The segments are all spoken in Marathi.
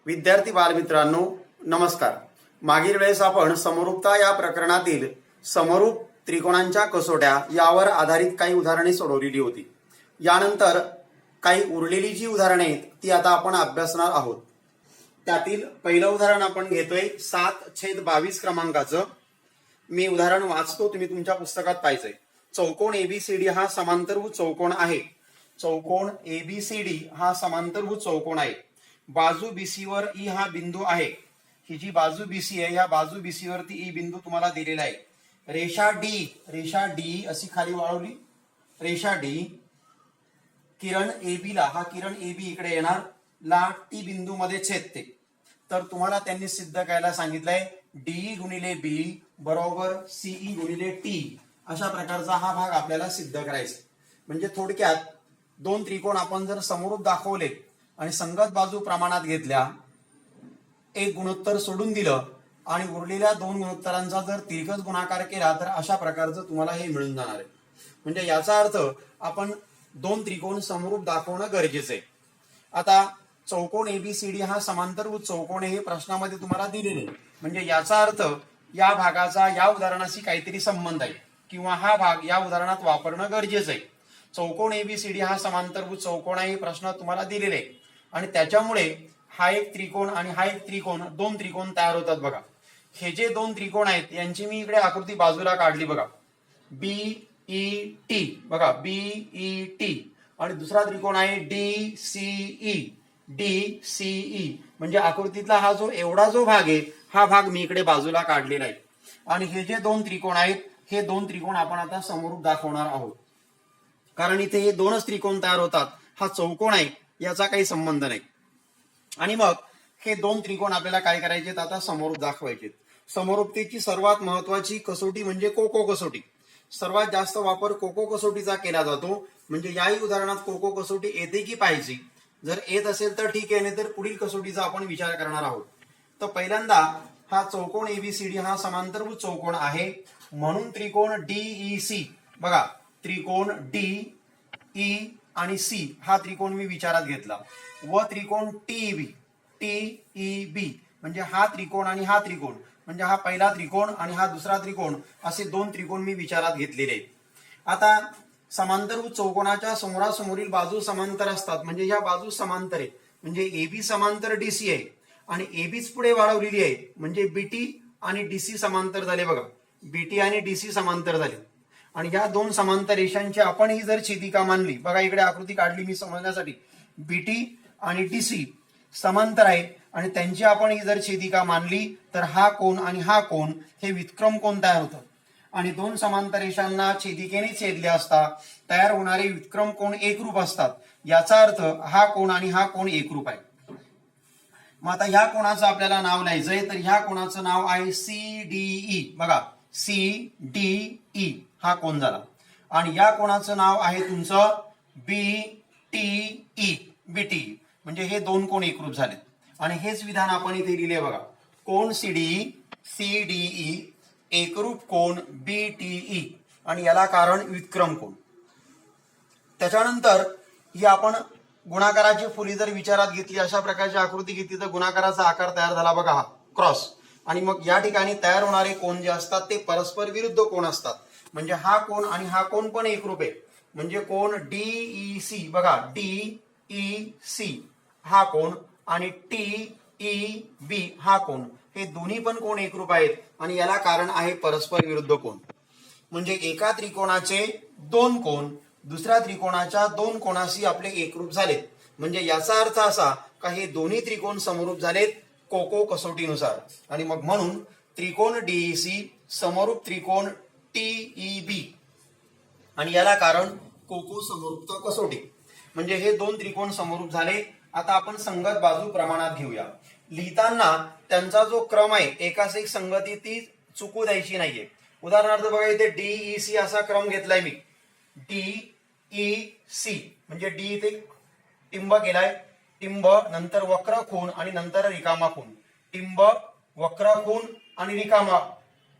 विद्यार्थी बालमित्रांनो नमस्कार। मागील वेळेस आपण समरूपता या प्रकरणातील समरूप त्रिकोणांच्या कसोट्या यावर आधारित काही उदाहरणे सोडवलेली होती। यानंतर काही उरलेली जी उदाहरणे आहेत ती आता आपण अभ्यासणार आहोत। त्यातील पहिलं उदाहरण आपण घेतोय 7/22 क्रमांकाचं। मी उदाहरण वाचतो, तुम्ही तुमच्या पुस्तकात पाहायचंय। चौकोन एबीसीडी हा समांतरभुज चौकोन आहे। चौकोन एबीसीडी हा समांतरभुज चौकोन आहे। बाजू बीसी वर ई हा बिंदू आहे। ही जी बाजू बीसी आहे या बाजू बीसी वरती ई बिंदू तुम्हाला दिलेला आहे। रेषा डी अशी खाली वाळवली। रेषा डी किरण एबी ला, हा किरण एबी इकडे येणार, ला टी बिंदू मध्ये छेदते। तर तुम्हाला त्यांनी सिद्ध करायला सांगितलंय डी गुणिले बी बरोबर सीई गुणिले टी। अशा प्रकारचा हा भाग आपल्याला सिद्ध करायचा। म्हणजे थोडक्यात दोन त्रिकोण आपण जर समरूप दाखवले आणि संगत बाजू प्रमाणात घेतल्या, एक गुणोत्तर सोडून दिलं आणि उरलेल्या दोन गुणोत्तरांचा जर तिरकस गुणाकार केला तर अशा प्रकारचं तुम्हाला हे मिळून जाणार आहे। म्हणजे याचा अर्थ आपण दोन त्रिकोण समरूप दाखवणं गरजेचं आहे। आता चौकोन एबीसीडी हा समांतरभुज चौकोन हे प्रश्नामध्ये तुम्हाला दिलेले, म्हणजे याचा अर्थ या भागाचा या उदाहरणाशी काहीतरी संबंध आहे किंवा हा भाग या उदाहरणात वापरणं गरजेचं आहे। चौकोन एबीसीडी हा समांतरभुज चौकोन आहे हे प्रश्न तुम्हाला दिलेले आहे आणि त्याच्यामुळे हा एक त्रिकोण आणि हा एक त्रिकोण, दोन त्रिकोण तयार होतात। बघा हे जे दोन त्रिकोण आहेत यांची मी इकडे आकृती बाजूला काढली बघा, बीई टी, बघा बीई टी, आणि दुसरा त्रिकोण आहे डीसीई, म्हणजे आकृतीतला हा जो एवढा जो भाग आहे हा भाग मी इकडे बाजूला काढलेला आहे। आणि हे जे दोन त्रिकोण आहेत हे दोन त्रिकोण आपण आता समरूप दाखवणार आहोत, कारण इथे हे दोनच त्रिकोण तयार होतात। हा चौकोन आहे याचा काही संबंध नाही। आणि मग हे दोन त्रिकोण आपल्याला काय करायचे, आता समरूप दाखवायचे। समरूपतेची सर्वात महत्वाची कसोटी म्हणजे कोको कसोटी। सर्वात जास्त वापर कोको कसोटीचा केला जातो। म्हणजे याही उदाहरणात कोको कसोटी येते की पाहिजे, जर येत असेल तर ठीक आहे, नाही तर पुढील कसोटीचा आपण विचार करणार आहोत। तर पहिल्यांदा हा चौकोन एबीसीडी हा समांतरभुज चौकोन आहे, म्हणून त्रिकोण डीईसी, बघा त्रिकोण डीई आणि सी हा त्रिकोण मी विचारात घेतला, व त्रिकोण टीईबी म्हणजे हा त्रिकोण आणि हा त्रिकोण, म्हणजे हा पहिला त्रिकोण आणि हा दुसरा त्रिकोण, असे दोन त्रिकोण मी विचारात घेतलेले आहेत। आता समांतरभुज चौकोनाच्या समोरासमोरील बाजू समांतर असतात, म्हणजे ह्या बाजू समांतर आहेत। म्हणजे एबी समांतर डीसी आहे आणि एबीच पुढे वाढवलेली आहे, म्हणजे बीटी आणि डीसी समांतर झाले। बघा बीटी आणि डीसी समांतर झाले आणि या दोन समांतर रेषांची आपण ही जर छेदिका मानली, बघा इकडे आकृती काढली मी समजण्यासाठी, बीटी आणि डीसी समांतर आहे आणि त्यांची आपण ही जर छेदिका मानली तर हा कोन आणि हा कोन हे व्युत्क्रम कोन तयार होतात आणि दोन समांतर रेषांना छेदिकेने छेदले असता तयार होणारे व्युत्क्रम कोन एकरूप असतात। याचा अर्थ हा कोन आणि हा कोन एकरूप आहे। मग आता ह्या कोणाचं आपल्याला नाव लिहायचंय, तर ह्या कोणाचं नाव आहे सीडीई, बघा सीडीई हा कोन झाला। आणि या कोणाचं नाव आहे तुमचं बीटीई, बीटीई म्हणजे हे दोन कोन एकरूप झालेत। आणि हेच विधान आपण इथे लिहिले बघा, कोन सीडीई एकरूप कोन बीटीई आणि याला कारण व्युत्क्रम कोन। त्याच्यानंतर ही आपण गुणाकाराची फुली जर विचारात घेतली, अशा प्रकारची आकृती घेतली तर गुणाकाराचा आकार तयार झाला बघा, हा क्रॉस। आणि मग या ठिकाणी तयार होणारे कोन जे असतात ते परस्पर विरुद्ध कोन असतात, म्हणजे हा कोन आणि हा कोन पण एकरूप आहे। म्हणजे कोन डीईसी, बघा डीईसी हा कोन आणि टीईबी हा कोन, हे दोन्ही पण कोन एकरूप आहेत आणि याला कारण आहे परस्पर विरुद्ध कोन। म्हणजे एका त्रिकोणाचे दोन कोन दुसऱ्या त्रिकोणाच्या दोन कोणाशी आपले एकरूप झालेत। म्हणजे याचा अर्थ असा का हे दोन्ही त्रिकोण समरूप झालेत कोको कसोटीनुसार। आणि मग म्हणून त्रिकोण डीईसी समरूप त्रिकोण टीईबी आणि याला कारण कोको समरूपता कसोटी। म्हणजे हे दोन त्रिकोण समरूप झाले। आता आपण संगत बाजू प्रमाणात घेऊया। लिहिताना त्यांचा जो क्रम आहे एकाच एक संगती ती चुकू द्यायची नाहीये। उदाहरणार्थ बघा इथे डीईसी असा क्रम घेतलाय मी, डीईसी म्हणजे डी इथे टिंब केलाय, टिंब नंतर वक्र खून आणि नंतर रिकामा खून, टिंब वक्र खून आणि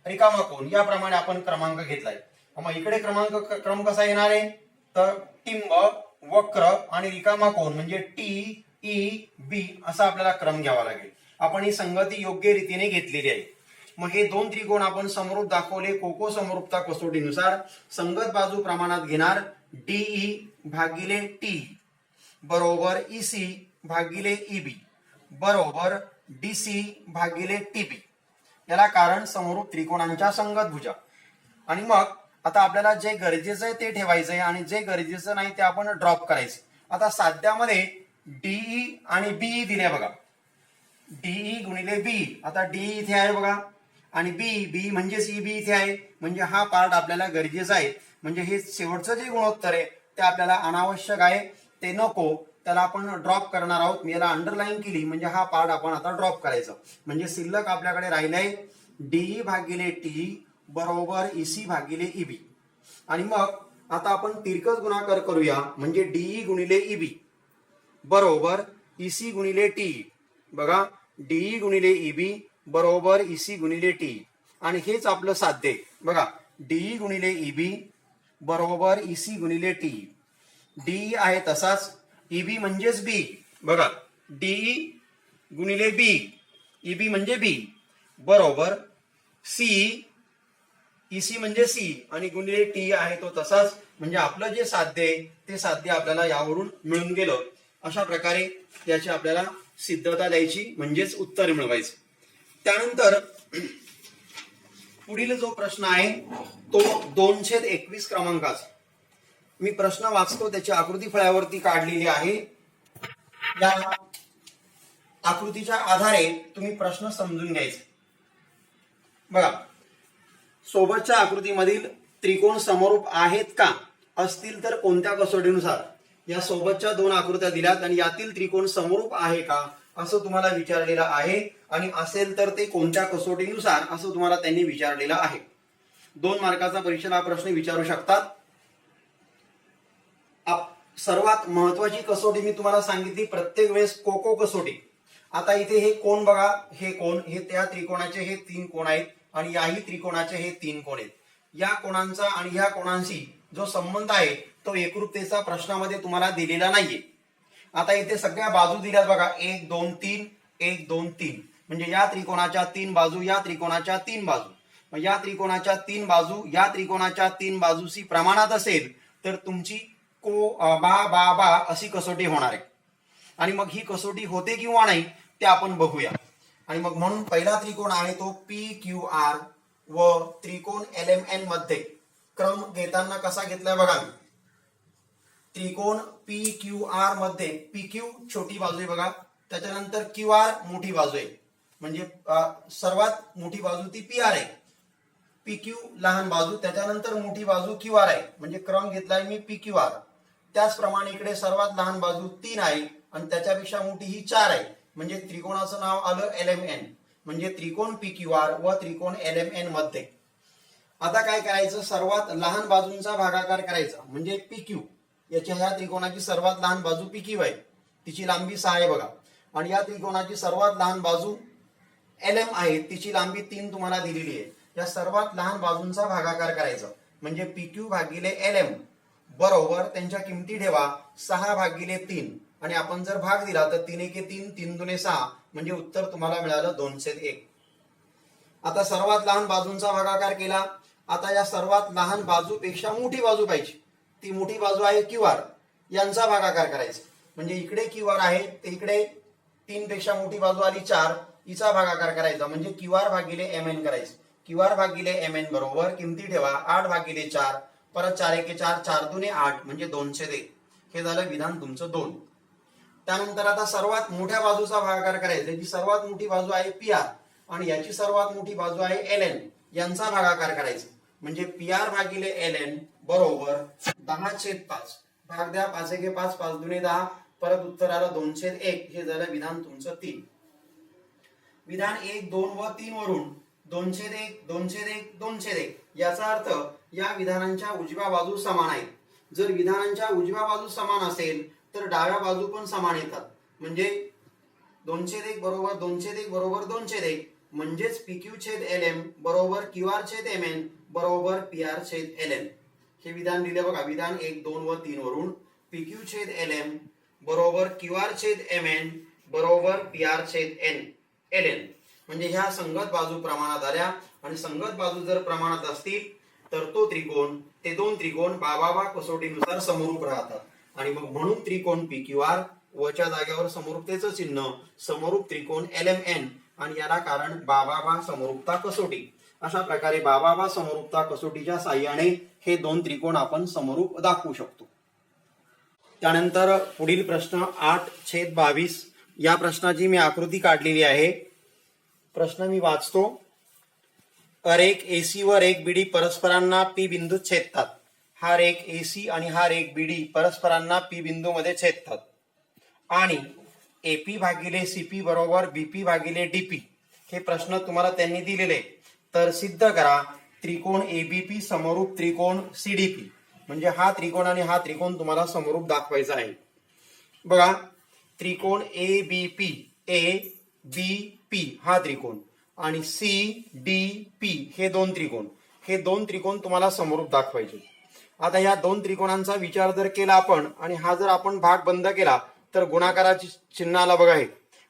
रिकामा खून, याप्रमाणे आपण क्रमांक घेतलाय। मग इकडे क्रम कसा येणार आहे, तर टिंब वक्र आणि रिकामा कोन म्हणजे ई बी असा आपल्याला क्रम घ्यावा लागेल. आपण ही संगती योग्य रीतीने घेतलेली आहे. मग हे दोन त्रिकोण आपण समरूप दाखवले कोको समरूपता कसोटीनुसार. संगत बाजू प्रमाणात घेणार डीई भागिले टी बरोबर ईसी भागिले ईबी बरोबर डीसी भागिले टीबी. याला कारण समरूप त्रिकोणांच्या संगत भुजा. आणि मग आता आपल्याला जे गरजेचं आहे ते ठेवायचं आहे आणि जे गरजेचं नाही ते आपण ड्रॉप करायचं. आता साध्यामध्ये डीई आणि बीई दिले बघा. डीई गुणिले बी. आता डीई इथे आहे बघा आणि बी म्हणजेच ईबी इथे आहे. म्हणजे हा पार्ट आपल्याला गरजेचा आहे. म्हणजे हे शेवटचं जे गुणोत्तर आहे ते आपल्याला अनावश्यक आहे, ते नको, त्याला आपण ड्रॉप करणार आहोत. मी याला अंडरलाईन केली म्हणजे हा पार्ट आपण आता ड्रॉप करायचा. म्हणजे शिल्लक आपल्याकडे राहिलंय डीई भागिले टी बरोबर ईसी भागिले ईबी. आणि मग आता आपण तिरकस गुणाकार करूया. म्हणजे डीई गुणिले ईबी बरोबर ईसी गुणिले टी. बघा डीई गुणिले ईबी बरोबर ईसी गुणिले टी. आणि हेच आपलं साध्य आहे. बघा डीई गुणिले ईबी बरोबर ईसी गुणिले टी. डीई आहे तसाच, ईबी म्हणजेच बी. बघा डीई गुणिले बी, ईबी म्हणजे बी बरोबर सी, ईसी म्हणजे सी आणि गुणिले टी आहे तो तसाच. म्हणजे आपलं जे साध्य आहे ते साध्य आपल्याला यावरून मिळून गेलं. अशा प्रकारे याची आपल्याला सिद्धता द्यायची म्हणजेच उत्तर मिळवायचं. त्यानंतर पुढील जो प्रश्न आहे तो 2/21 क्रमांकाचा. मी प्रश्न वाचतो, त्याची आकृती फळ्यावरती काढलेली आहे. या आकृतीच्या आधारे तुम्ही प्रश्न समजून घ्यायचे. बघा सोबतच्या आकृतीमधील त्रिकोण समरूप आहेत का, असतील तर कोणत्या कसोटीनुसार. या सोबतच्या दोन आकृत्या दिल्यात आणि यातील त्रिकोण समरूप आहे का असं तुम्हाला विचारलेलं आहे. आणि असेल तर ते कोणत्या कसोटीनुसार असं तुम्हाला त्यांनी विचारलेलं आहे. 2 मार्काचा परीक्षेला हा प्रश्न विचारू शकतात. सर्वात महत्वाची कसोटी मी तुम्हाला सांगितली प्रत्येक वेळेस कोको कसोटी. आता इथे हे कोण बघा, हे कोण, हे त्या त्रिकोणाचे हे 3 कोण आहेत आणि याही त्रिकोणाचे हे 3 कोण आहेत. या कोणांचा आणि ह्या कोणांशी जो संबंध आहे तो एकरूपतेचा प्रश्नामध्ये तुम्हाला दिलेला नाहीये. आता इथे सगळ्या बाजू दिल्यात बघा 1 2 3 1 2 3. म्हणजे या त्रिकोणाच्या 3 बाजू, या त्रिकोणाच्या 3 बाजू, या त्रिकोणाच्या 3 बाजू या त्रिकोणाच्या 3 बाजूशी प्रमाणात असेल तर तुमची बा अशी कसोटी होणार आहे. आणि मग ही कसोटी होते किंवा नाही ते आपण बघूया. आणि मग म्हणून पहिला त्रिकोण आहे तो पी क्यू आर व त्रिकोण एल एम एन मध्ये क्रम घेताना कसा घेतलाय बघा. त्रिकोण पी क्यू आर मध्ये पी क्यू छोटी बाजू आहे बघा, त्याच्यानंतर क्यू आर मोठी बाजू आहे. म्हणजे सर्वात मोठी बाजू ती पी आर आहे, पी क्यू लहान बाजू, त्याच्यानंतर मोठी बाजू क्यू आर आहे. म्हणजे क्रम घेतलाय मी पी क्यू आर. त्याचप्रमाणे इकडे सर्वात लहान बाजू 3 आहे आणि त्याच्यापेक्षा मोठी ही 4 आहे. म्हणजे त्रिकोणाचं नाव आलं एल एम एन. म्हणजे त्रिकोण पी क्यू आर व त्रिकोण एल एम एन मध्ये. आता काय करायचं, सर्वात लहान बाजूंचा भागाकार करायचा. म्हणजे पी क्यू, याच्या ह्या त्रिकोणाची सर्वात लहान बाजू पी क्यू आहे, तिची लांबी 6 आहे बघा. आणि या त्रिकोणाची सर्वात लहान बाजू एल एम आहे, तिची लांबी 3 तुम्हाला दिलेली आहे. या सर्वात लहान बाजूंचा भागाकार करायचा. म्हणजे पी क्यू भागिले एल एम बरोबर त्यांच्या किमती ठेवा 6 भागिले 3. आणि आपण जर भाग दिला तर 3 एके 3 3 दुने 6. म्हणजे उत्तर तुम्हाला मिळालं 2/1. आता सर्वात लहान बाजूंचा भागाकार केला. आता या सर्वात लहान बाजूपेक्षा मोठी बाजू पाहिजे, ती मोठी बाजू आहे क्यू आर, यांचा भागाकार करायचा. म्हणजे इकडे क्यू आर आहे ते इकडे 3 पेक्षा मोठी बाजू आली 4, हिचा भागाकार करायचा. म्हणजे क्यू आर भागिले एम एन करायचं. क्यू आर भागिले एम एन बरोबर किमती ठेवा 8 भागिले 4, परत 4 एके 4 4 दुने 8 म्हणजे 2/1. हे झालं विधान तुमचं 2. त्यानंतर आता सर्वात मोठ्या बाजूचा भागाकार करायचा. जी सर्वात मोठी बाजू आहे पी आर आणि याची सर्वात मोठी बाजू आहे एल एन, यांचा भागाकार करायचा. म्हणजे पी आर भागिले एल एन बरोबर 10/5. भाग द्या 5 एके 5 5 दुने 10, परत उत्तर आलं 2/1. हे झालं विधान तुमचं 3. विधान 1 2 व 3 वरून 2/1 2/1 2/1. याचा अर्थ या विधानांच्या उजव्या बाजू समान आहेत. जर विधानांच्या उजव्या बाजू समान असेल तर डाव्या बाजू पण समान येतात. म्हणजे 2/1 बरोबर 2/1 बरोबर 2/1. म्हणजेच पी क्यू छेद एल एम बरोबर क्यू आर छेद एम एन बरोबर पी आर छेद एल एन. हे विधान दिले बघा. विधान 1 2 व 3 वरून पी क्यू छेद एल एम बरोबर QR छेद MN बरोबर PR छेद LN. म्हणजे ह्या संगत बाजू प्रमाणात आल्या आणि संगत बाजू जर प्रमाणात असतील तर तो त्रिकोण ते दोन त्रिकोण बाबा कसोटीनुसार समरूप राहतात आणि मग म्हणून त्रिकोण PQR वच्या जागेवर समरूपतेचं चिन्ह समरूप त्रिकोण LMN आणि याला कारण बाबा समरूपता कसोटी. अशा प्रकारे बाबा समरूपता कसोटीच्या साहाय्याने हे दोन त्रिकोण आपण समरूप दाखवू शकतो. त्यानंतर पुढील प्रश्न 8/22 या प्रश्नाची मी आकृती काढलेली आहे. प्रश्न मी वाचतो. रेख AC व रेख BD परस्परांना P बिंदूत छेदतात. हा रेख AC आणि हा रेख BD परस्परांना P बिंदू मध्ये छेदतात आणि AP भागिले CP बरोबर BP भागिले DP हे प्रश्न तुम्हाला त्यांनी दिलेले. तर सिद्ध करा त्रिकोण ABP समरूप त्रिकोण CDP. म्हणजे हा त्रिकोण आणि हा त्रिकोण तुम्हाला समरूप दाखवायचा आहे. बघा त्रिकोण ABP हा त्रिकोण आणि CDP हे दोन त्रिकोण तुम्हाला समरूप दाखवायचे. आता या दोन त्रिकोणांचा विचार जर केला आपण आणि हा जर आपण भाग बंद केला तर गुणाकाराची चिन्ह आला बघा हे.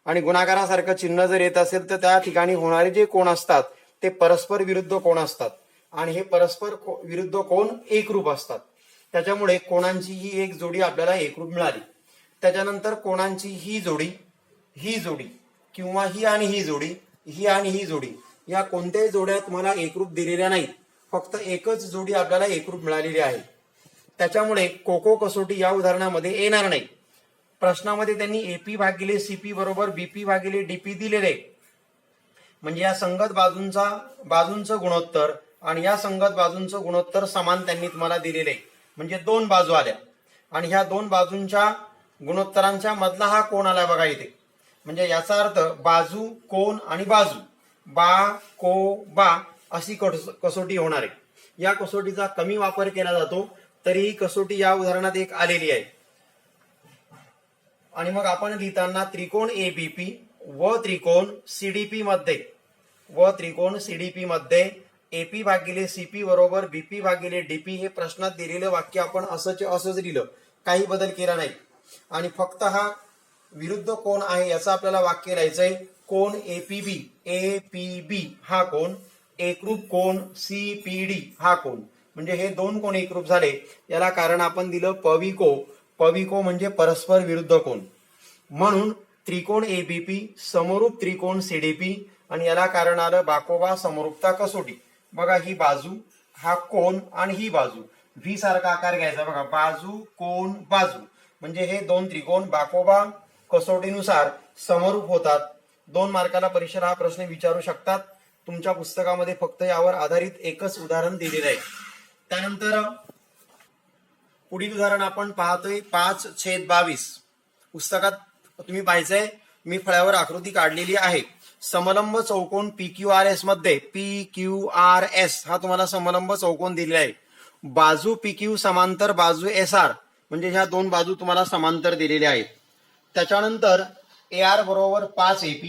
आणि गुणाकारासारखं चिन्ह जर येत असेल तर त्या ठिकाणी होणारे जे कोण असतात ते परस्पर विरुद्ध कोण असतात आणि हे परस्पर विरुद्ध कोण एकरूप असतात. त्याच्यामुळे कोणांची ही एक जोडी आपल्याला एकरूप मिळाली. त्याच्यानंतर कोणांची ही जोडी किंवा ही आणि ही जोडी या कोणत्याही जोड्या तुम्हाला एकरूप दिलेल्या नाहीत. फक्त एकच जोडी आपल्याला एकरूप मिळालेली आहे. त्याच्यामुळे कोको कसोटी या उदाहरणामध्ये येणार नाही. प्रश्नामध्ये त्यांनी AP भागिले CP बरोबर BP भागिले DP दिलेले. म्हणजे या संगत बाजूंचं गुणोत्तर आणि या संगत बाजूंचं गुणोत्तर समान त्यांनी तुम्हाला दिलेले. म्हणजे दोन बाजू आल्या आणि ह्या दोन बाजूंच्या गुणोत्तरांच्या मधला हा कोण आला बघा इथे. म्हणजे याचा अर्थ बाजू कोण आणि बाजू बा अशी कसोटी होणार आहे. या कसोटीचा कमी वापर केला जातो तरी कसोटी या उदाहरणात एक आलेली आहे. आणि मग आपण लिहिताना त्रिकोण ABP व त्रिकोण CDP मध्ये AP भागिले CP बरोबर BP भागिले DP हे प्रश्नात दिलेलं वाक्य आपण असंच लिहिलं. काही बदल केला नाही. आणि फक्त हा विरुद्ध कोण आहे याचं आपल्याला वाक्य लिहायचंय. कोण APB हा कोण, एकरूप कोण CPD हा कोण. म्हणजे हे दोन कोण एकरूप झाले. याला कारण आपण दिलं पविको म्हणजे परस्पर विरुद्ध कोण. म्हणून त्रिकोण ABP समरूप त्रिकोण CDP आणि याला कारण आलं बाकोबा समरूपता कसोटी. बघा ही बाजू हा कोण आणि ही बाजू V सारखा आकार घ्यायचा. बघा बाजू कोण बाजू म्हणजे हे दोन त्रिकोण बाकोबा कसोटीनुसार समरूप होतात. 2 मार्काला परीक्षेला हा प्रश्न विचारू शकतात. तुमच्या पुस्तकामध्ये फक्त यावर आधारित एकच उदाहरण दिलेलं आहे. त्यानंतर पुढील उदाहरण आपण पाहतोय 5/22 पुस्तकात तुम्ही पाहायचंय. मी फळ्यावर आकृती काढलेली आहे. समलंब चौकोन PQRS मध्ये PQRS हा तुम्हाला समलंब चौकोन दिलेला आहे. बाजू PQ समांतर बाजू SR म्हणजे ह्या दोन बाजू तुम्हाला समांतर दिलेल्या आहेत. त्याच्यानंतर AR बरोबर 5 AP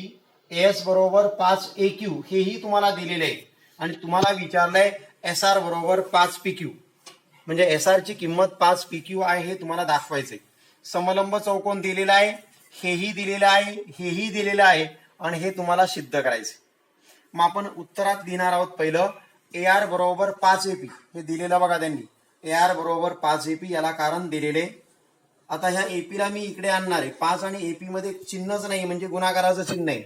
AS बरोबर 5 AQ हेही तुम्हाला दिलेले आहे. आणि तुम्हाला विचारलंय SR बरोबर 5 PQ म्हणजे SR ची किंमत 5 PQ आहे हे तुम्हाला दाखवायचंय. समलंब चौकोन दिलेला आहे, हेही दिलेलं आहे, हेही दिलेलं आहे आणि हे तुम्हाला सिद्ध करायचे. मग आपण उत्तरात लिहिणार आहोत. पहिलं AR बरोबर 5 AP हे दिलेलं बघा त्यांनी. AR बरोबर 5 AP याला कारण दिलेले. आता ह्या AP ला मी इकडे आणणार आहे. 5 आणि AP मध्ये चिन्हच नाही म्हणजे गुणाकाराचं चिन्ह आहे.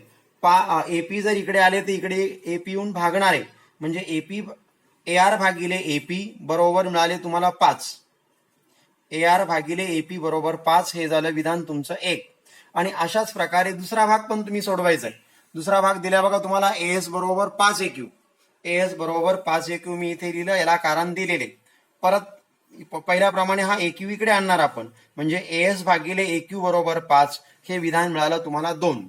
AP जर इकडे आले तर इकडे AP येऊन भागणार आहे. म्हणजे AR भागिले AP बरोबर मिळाले तुम्हाला 5. AR भागिले AP बरोबर 5 हे झालं विधान तुमचं 1. आणि अशाच प्रकारे दुसरा भाग पण तुम्ही सोडवायचा आहे. दुसरा भाग दिला बघा तुम्हाला AS बरोबर 5 AQ. AS बरोबर 5 AQ मी इथे लिहिलं, याला कारण दिलेले. परत पहिल्याप्रमाणे हा AQ इकडे आणणार आपण म्हणजे AS भागिले AQ बरोबर 5 हे विधान मिळालं तुम्हाला 2.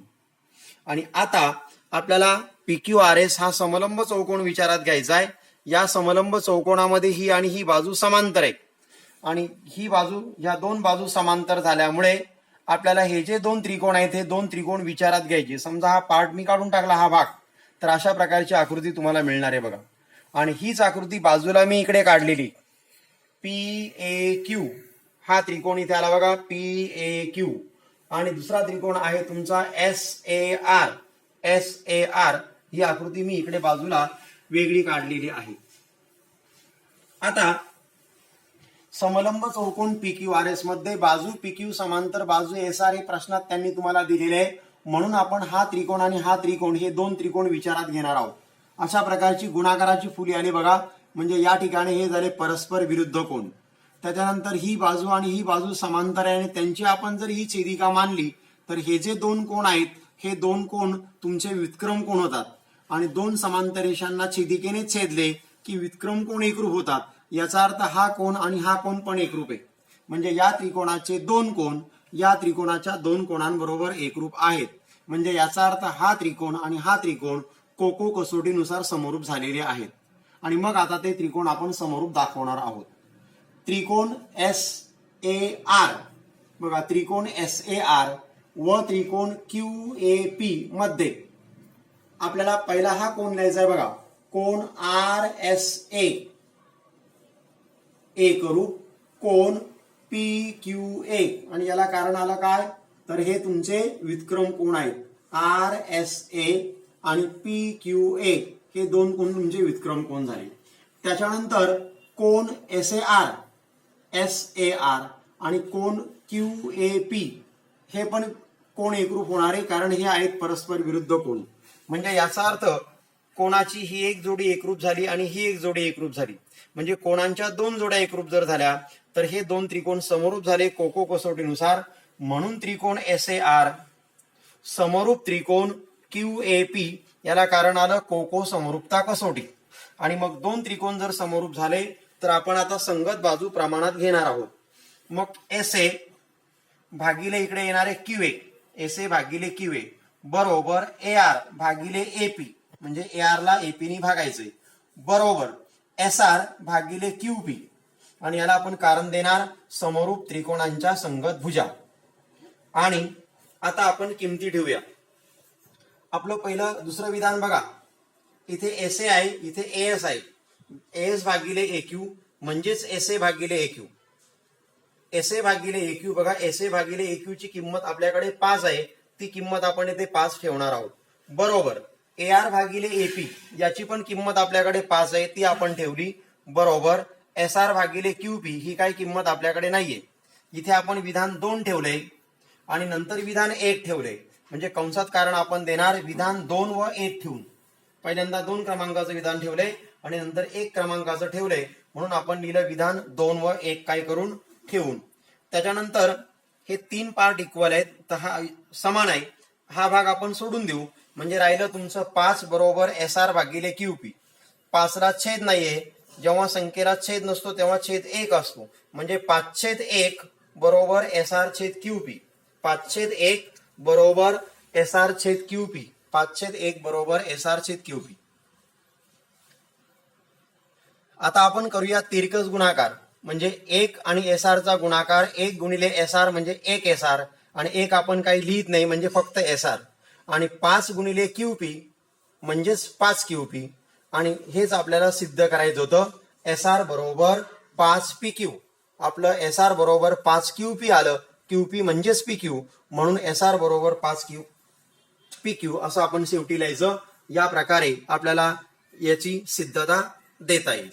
आणि आता आपल्याला PQRS हा समलंब चौकोन विचारात घ्यायचा आहे. या समलंब चौकोनामध्ये ही आणि ही बाजू समांतर आहे आणि ही बाजू या दोन बाजू समांतर झाल्यामुळे आपल्याला हे जे दोन त्रिकोण आहेत हे दोन त्रिकोण विचारात घ्यायचे. समजा हा पार्ट मी काढून टाकला हा भाग, तर अशा प्रकारची आकृती तुम्हाला मिळणार आहे बघा. आणि हीच आकृती बाजूला मी इकडे काढलेली PAQ हा त्रिकोण इथे आला बघा PAQ, आणि दुसरा त्रिकोण आहे तुमचा SAR. ही आकृती मी इकडे बाजूला वेगळी काढलेली आहे. आता समलंब चौकोन PQRS मध्ये बाजू PQ समांतर बाजू SR हे प्रश्नात त्यांनी तुम्हाला दिलेले आहे, म्हणून आपण हा त्रिकोण आणि हा त्रिकोण हे दोन त्रिकोण विचारात घेणार आहोत. अशा प्रकारची गुणाकाराची फुली आली बघा, म्हणजे या ठिकाणी हे झाले परस्पर विरुद्ध कोण. त्याच्यानंतर ही बाजू आणि ही बाजू समांतर आहे आणि त्यांची आपण जर ही छेदिका मानली तर हे जे दोन कोण आहेत हे दोन कोण तुमचे व्युत्क्रम कोण होतात, आणि दोन समांतर रेषांना छेदिकेने छेदले की व्युत्क्रम कोण एकरूप होतात. याचा अर्थ हा कोण आणि हा कोण पण एकरूप आहे, म्हणजे या त्रिकोणाचे दोन कोण या त्रिकोणाच्या दोन कोणांबरोबर एकरूप आहेत. म्हणजे याचा अर्थ हा त्रिकोण आणि हा त्रिकोण कोको कसोटीनुसार समरूप झालेले आहेत. आणि मग आता ते त्रिकोण आपण समरूप दाखवणार आहोत. त्रिकोण SAR बघा, त्रिकोण SAR व त्रिकोण QAP मध्ये आपल्याला पहिला हा कोण लिहायचा आहे बघा, कोण RSA एकरूप कोण PQA, आणि याला कारण आलं काय तर हे तुमचे व्युत्क्रम कोण आहेत. RSA आणि PQA हे दोन कोण तुमचे व्युत्क्रम कोण झाले. त्याच्यानंतर कोण SAR आणि कोण QAP हे पण कोण एकरूप होणार आहे, कारण हे आहेत परस्पर विरुद्ध कोण. म्हणजे याचा अर्थ कोणाची ही एक जोडी एकरूप झाली आणि ही एक जोडी एकरूप झाली, म्हणजे कोणांच्या दोन जोड्या एकरूप जर झाल्या तर हे दोन त्रिकोण समरूप झाले कोको कसोटीनुसार. म्हणून त्रिकोण SAR समरूप त्रिकोण QAP याला कारण आलं कोको समरूपता कसोटी. आणि मग दोन त्रिकोण जर समरूप झाले तर आपण आता संगत बाजू प्रमाणात घेणार आहोत. मग SA भागिले इकडे येणारे QA, SA भागिले QA बरोबर AR भागिले AP, म्हणजे AR ला AP ने भागायचे, बरोबर SR भागिले QP, आणि याला आपण कारण देणार समरूप त्रिकोणांच्या संगत भुजा. आणि आता आपण किमती ठेवूया. आपलं पहिलं दुसरं विधान बघा, इथे SA आहे, इथे AS आहे. AS भागिले AQ म्हणजेच SA भागिले AQ. SA भागिले AQ बघा, SA भागिले AQ ची किंमत आपल्याकडे 5 आहे, ती किंमत आपण इथे 5 ठेवणार आहोत, बरोबर AR भागिले AP याची पण किंमत आपल्याकडे 5 आहे, ती आपण ठेवली, बरोबर SR भागिले QP ही काही किंमत आपल्याकडे नाहीये. इथे आपण विधान 2 ठेवले आणि नंतर विधान 1 ठेवले, म्हणजे कंसात कारण आपण देणार विधान 2 व 1 ठेवून. पहिल्यांदा 2 क्रमांकाचं विधान ठेवले आणि नंतर 1 क्रमांकाचं ठेवले, म्हणून आपण लिहिलं विधान 2 व 1 काय करून ठेवून. त्याच्यानंतर हे 3 पार्ट इक्वल आहेत, तर हा समान आहे, हा भाग आपण सोडून देऊ, म्हणजे राहिलं तुमचं 5 बरोबर SR भागिले QP. 5 ला छेद नाहीये, जेव्हा संख्येला छेद नसतो तेव्हा छेद 1 असतो, म्हणजे 5/1 बरोबर SR छेद QP. 5/1 बरोबर SR छेद QP. 5/1 बरोबर SR छेद QP. आता आपण करूया तिरकस गुणाकार, म्हणजे 1 आणि SR चा गुणाकार 1 गुणिले SR म्हणजे 1 SR, आणि 1 आपण काही लिहित नाही म्हणजे फक्त SR, आणि 5 गुणिले QP म्हणजेच 5 QP, आणि हेच आपल्याला सिद्ध करायचं होतं. SR बरोबर 5 PQ. आपलं SR बरोबर 5 QP आलं, QP म्हणजेच PQ, म्हणून SR बरोबर 5 PQ असं आपण शेवटी लिहायचं. या प्रकारे आपल्याला याची सिद्धता देता येईल.